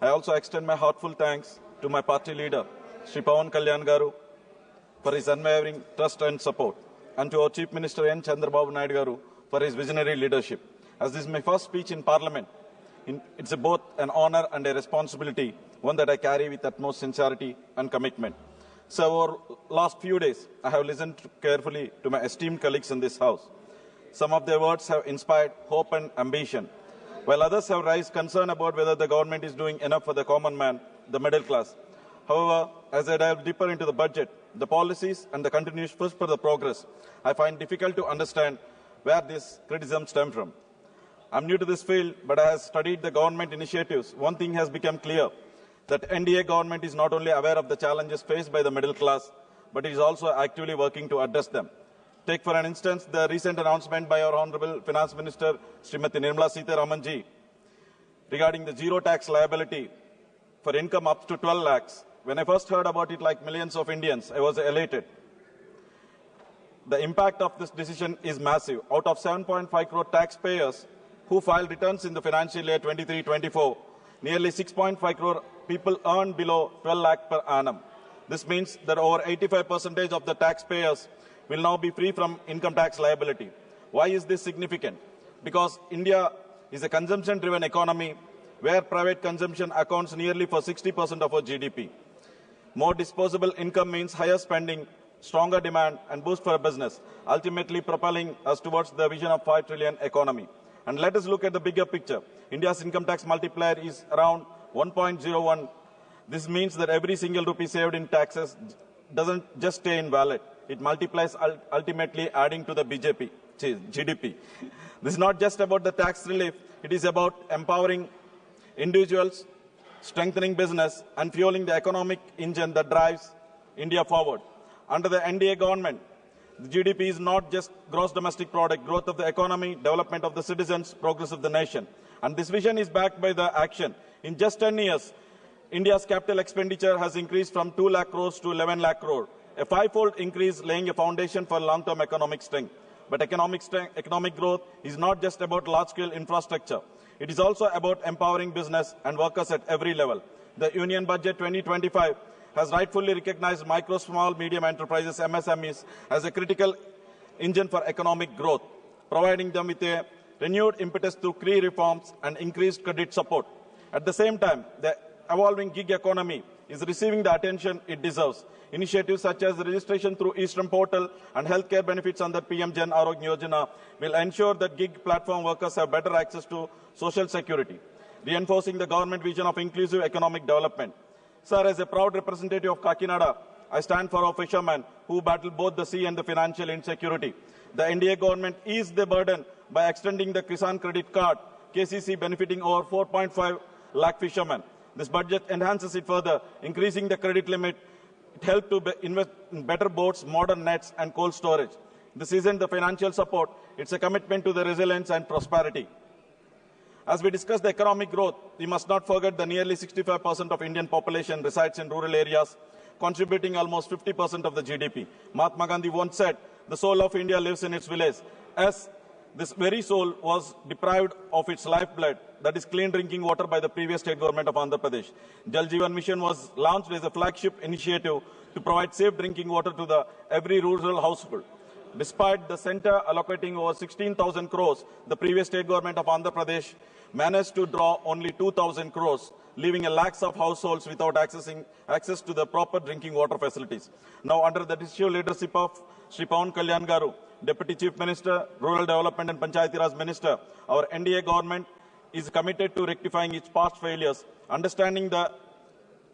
I also extend my heartfelt thanks to my party leader, Sri Pawan Kalyan garu, for his unwavering trust and support, and to our Chief Minister N. Chandra Babu garu for his visionary leadership. As this is my first speech in Parliament, it's both an honor and a responsibility, one that I carry with utmost sincerity and commitment. So over last few days, I have listened carefully to my esteemed colleagues in this House. Some of their words have inspired hope and ambition, while others have raised concern about whether the government is doing enough for the common man, the middle class. However, as I dive deeper into the budget, the policies and the continuous push for the progress, I find difficult to understand where this criticism stems from. I'm new to this field, but I have studied the government initiatives. One thing has become clear, that NDA government is not only aware of the challenges faced by the middle class, but is also actively working to address them. Take for an instance the recent announcement by our Honorable Finance Minister, Srimati Nirmala Sitharaman ji, regarding the zero tax liability for income up to 12 lakhs. When I first heard about it, like millions of Indians, I was elated. The impact of this decision is massive. Out of 7.5 crore taxpayers who filed returns in the financial year 23-24, nearly 6.5 crore people earn below 12 lakh per annum. This means that over 85% of the taxpayers will now be free from income tax liability. Why is this significant? Because India is a consumption-driven economy where private consumption accounts nearly for 60% of our GDP. More disposable income means higher spending, stronger demand, and boost for business, ultimately propelling us towards the vision of 5 trillion economy. And let us look at the bigger picture. India's income tax multiplier is around 1.01. This means that every single rupee saved in taxes doesn't just stay in wallet. It multiplies, ultimately adding to the GDP. This is not just about the tax relief. It is about empowering individuals, strengthening business, and fueling the economic engine that drives India forward. Under the NDA government, the GDP is not just gross domestic product, growth of the economy, development of the citizens, progress of the nation. And this vision is backed by the action. In just 10 years, India's capital expenditure has increased from 2 lakh crores to 11 lakh crore, a five-fold increase laying a foundation for long-term economic strength. But economic growth is not just about large-scale infrastructure. It is also about empowering business and workers at every level. The Union Budget 2025 has rightfully recognized micro, small, medium enterprises, MSMEs, as a critical engine for economic growth, providing them with a renewed impetus through key reforms and increased credit support. At the same time, the evolving gig economy is receiving the attention it deserves. Initiatives such as the registration through Eastern Portal and healthcare benefits under PM Jan Arogya Yojana will ensure that gig platform workers have better access to social security, reinforcing the government vision of inclusive economic development. Sir, as a proud representative of Kakinada, I stand for our fishermen who battle both the sea and the financial insecurity. The NDA government eased the burden by extending the Kisan Credit Card, KCC, benefiting over 4.5 lakh fishermen. This budget enhances it further, increasing the credit limit. It helped to invest in better boats, modern nets, and cold storage. This isn't the financial support, it's a commitment to the resilience and prosperity. As we discuss the economic growth, we must not forget that nearly 65% of Indian population resides in rural areas, contributing almost 50% of the GDP. Mahatma Gandhi once said, the soul of India lives in its village. As this very soul was deprived of its lifeblood, that is clean drinking water, by the previous state government of Andhra Pradesh. Jal Jeevan Mission was launched as a flagship initiative to provide safe drinking water to every rural household. Despite the centre allocating over 16,000 crores, the previous state government of Andhra Pradesh managed to draw only 2,000 crores, leaving lakhs of households without access to the proper drinking water facilities. Now, under the district leadership of Sri Pawan Kalyan garu, Deputy Chief Minister, Rural Development and Panchayati Raj Minister, our NDA government is committed to rectifying its past failures. Understanding the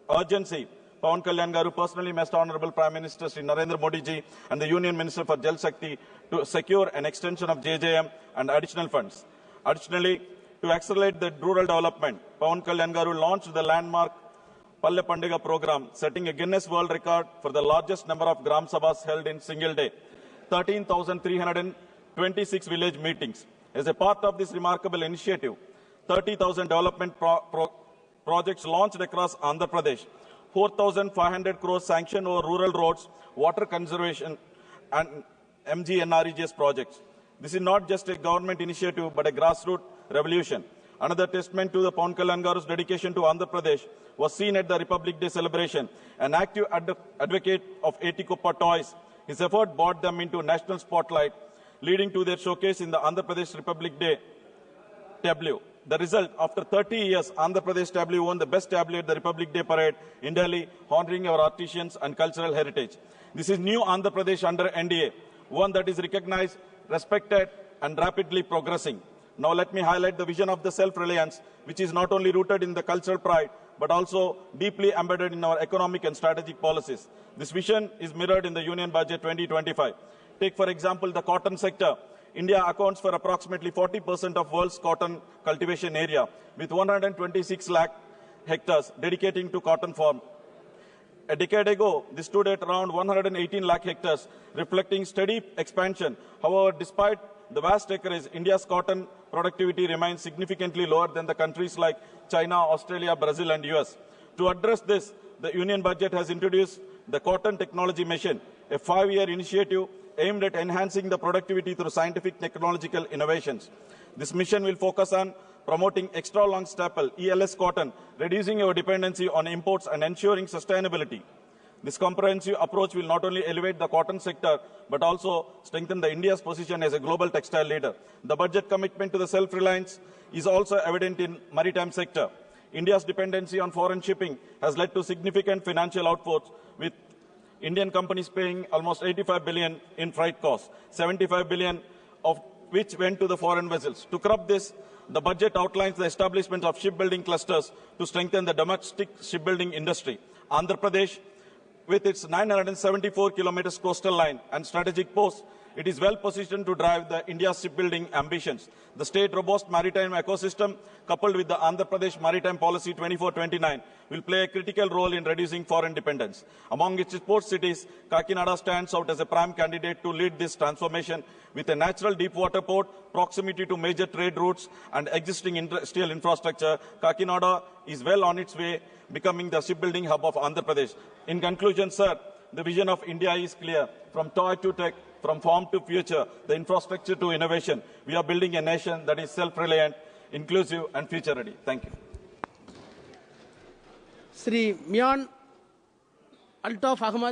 urgency, Pawan Kalyan garu personally met Honorable Prime Minister Sri Narendra Modi ji and the Union Minister for Jal Shakti to secure an extension of JJM and additional funds. Additionally, to accelerate the rural development, Pawan Kalyan garu launched the landmark Palle Pandiga program, setting a Guinness World Record for the largest number of Gram Sabhas held in single day, 13,326 village meetings. As a part of this remarkable initiative, 30,000 development projects launched across Andhra Pradesh, 4,500 crores sanctioned over rural roads, water conservation, and MGNREGS projects. This is not just a government initiative, but a grassroots revolution. Another testament to the Pawan Kalyan garu's dedication to Andhra Pradesh was seen at the Republic Day celebration. An active advocate of Etikoppa toys, his effort brought them into national spotlight, leading to their showcase in the Andhra Pradesh Republic Day tableau. The result, after 30 years, Andhra Pradesh tableau won the best tableau at the Republic Day parade in Delhi, honoring our artisans and cultural heritage. This is new Andhra Pradesh under NDA, one that is recognized, respected, and rapidly progressing. Now let me highlight the vision of the self-reliance, which is not only rooted in the cultural pride, but also deeply embedded in our economic and strategic policies. This vision is mirrored in the Union Budget 2025. Take, for example, the cotton sector. India accounts for approximately 40% of world's cotton cultivation area, with 126 lakh hectares dedicating to cotton farm. A decade ago, this stood at around 118 lakh hectares, reflecting steady expansion. However, despite the vast acreage, India's cotton productivity remains significantly lower than the countries like China, Australia, Brazil, and US. To address this, the Union Budget has introduced the Cotton Technology Mission, a 5-year initiative aimed at enhancing the productivity through scientific technological innovations. This mission will focus on promoting extra long staple ELS cotton, reducing our dependency on imports and ensuring sustainability. This comprehensive approach will not only elevate the cotton sector, but also strengthen India's position as a global textile leader. The budget commitment to the self-reliance is also evident in maritime sector. India's dependency on foreign shipping has led to significant financial outflows, with Indian companies paying almost 85 billion in freight costs, 75 billion of which went to the foreign vessels. To curb this, the budget outlines the establishment of shipbuilding clusters to strengthen the domestic shipbuilding industry. Andhra Pradesh, with its 974 kilometers coastal line and strategic posts, it is well positioned to drive India's shipbuilding ambitions. The state robust maritime ecosystem, coupled with the Andhra Pradesh Maritime Policy 24-29, will play a critical role in reducing foreign dependence. Among its port cities, Kakinada stands out as a prime candidate to lead this transformation. With a natural deep water port, proximity to major trade routes, and existing industrial infrastructure, Kakinada is well on its way becoming the shipbuilding hub of Andhra Pradesh. In conclusion, sir, the vision of India is clear. From toy to tech, from farm to future, the infrastructure to innovation, we are building a nation that is self-reliant, inclusive, and future-ready. Thank you. Sri Mian Altaf Ahmad.